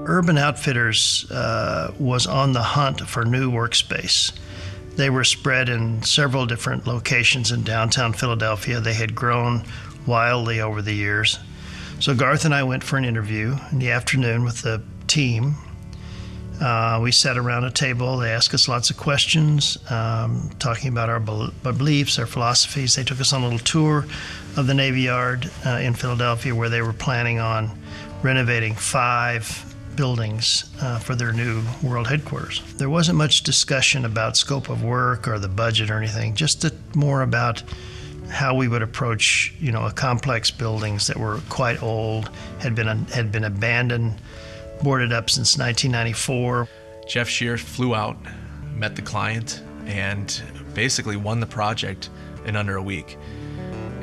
Urban Outfitters was on the hunt for new workspace. They were spread in several different locations in downtown Philadelphia. They had grown wildly over the years. So Garth and I went for an interview in the afternoon with the team. We sat around a table. They asked us lots of questions, talking about our beliefs, our philosophies. They took us on a little tour of the Navy Yard in Philadelphia, where they were planning on renovating 5 buildings for their new world headquarters. There wasn't much discussion about scope of work or the budget or anything, just more about how we would approach, a complex buildings that were quite old, had been abandoned, boarded up since 1994. Jeff Shear flew out, met the client, and basically won the project in under a week.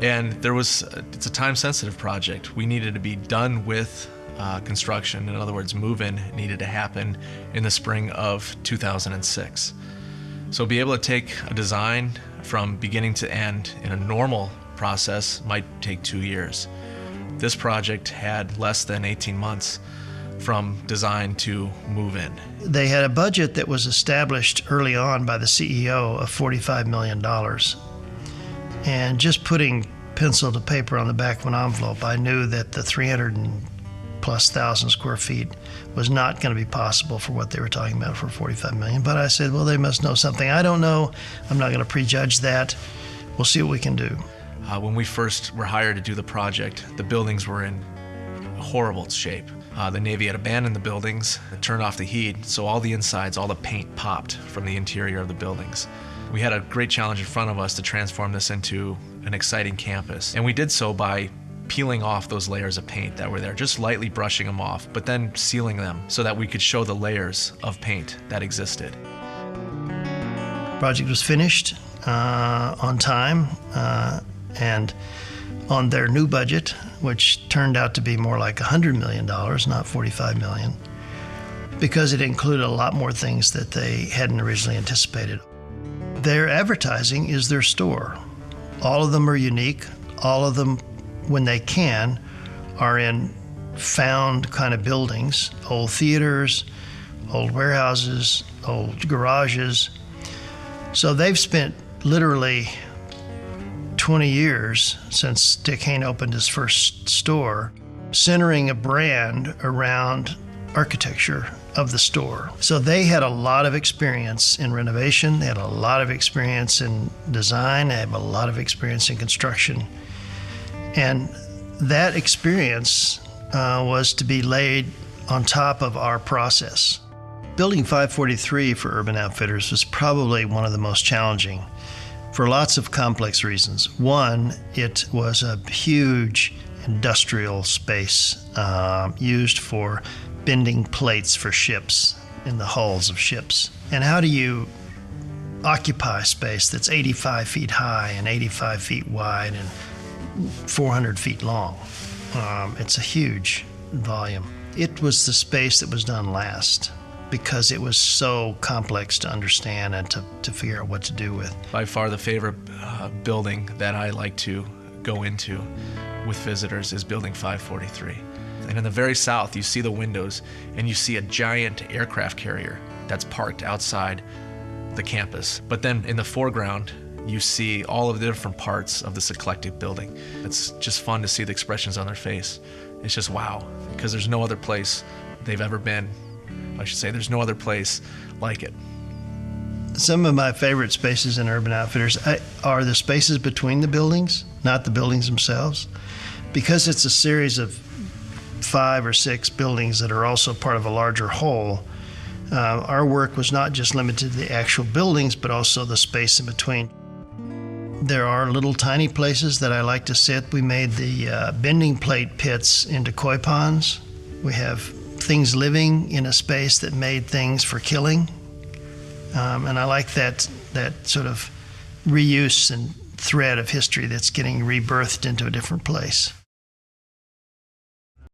And it's a time-sensitive project. We needed to be done with construction. In other words, move-in needed to happen in the spring of 2006. So be able to take a design from beginning to end in a normal process might take 2 years. This project had less than 18 months from design to move-in. They had a budget that was established early on by the CEO of $45 million. And just putting pencil to paper on the back of an envelope, I knew that the 300,000+ square feet was not going to be possible for what they were talking about for $45 million. But I said, well, they must know something I don't know. I'm not going to prejudge that. We'll see what we can do. When we first were hired to do the project, the buildings were in horrible shape. The Navy had abandoned the buildings, turned off the heat, so all the insides, all the paint popped from the interior of the buildings. We had a great challenge in front of us to transform this into an exciting campus. And we did so by peeling off those layers of paint that were there, just lightly brushing them off, but then sealing them so that we could show the layers of paint that existed. The project was finished on time and on their new budget, which turned out to be more like $100 million, not $45 million, because it included a lot more things that they hadn't originally anticipated. Their advertising is their store. All of them are unique. All of them, when they can, are in found kind of buildings, old theaters, old warehouses, old garages. So they've spent literally 20 years since Dick Hayne opened his first store, centering a brand around architecture of the store. So they had a lot of experience in renovation, they had a lot of experience in design, they have a lot of experience in construction. And that experience was to be laid on top of our process. Building 543 for Urban Outfitters was probably one of the most challenging for lots of complex reasons. One, it was a huge industrial space used for bending plates for ships in the hulls of ships. And how do you occupy space that's 85 feet high and 85 feet wide and 400 feet long? It's a huge volume. It was the space that was done last because it was so complex to understand and to figure out what to do with. By far the favorite building that I like to go into with visitors is Building 543. And in the very south, you see the windows and you see a giant aircraft carrier that's parked outside the campus. But then in the foreground, you see all of the different parts of this eclectic building. It's just fun to see the expressions on their face. It's just wow, because there's no other place they've ever been. I should say there's no other place like it. Some of my favorite spaces in Urban Outfitters are the spaces between the buildings, not the buildings themselves. Because it's a series of 5 or 6 buildings that are also part of a larger whole, our work was not just limited to the actual buildings, but also the space in between. There are little tiny places that I like to sit. We made the bending plate pits into koi ponds. We have things living in a space that made things for killing. And I like that sort of reuse and thread of history that's getting rebirthed into a different place.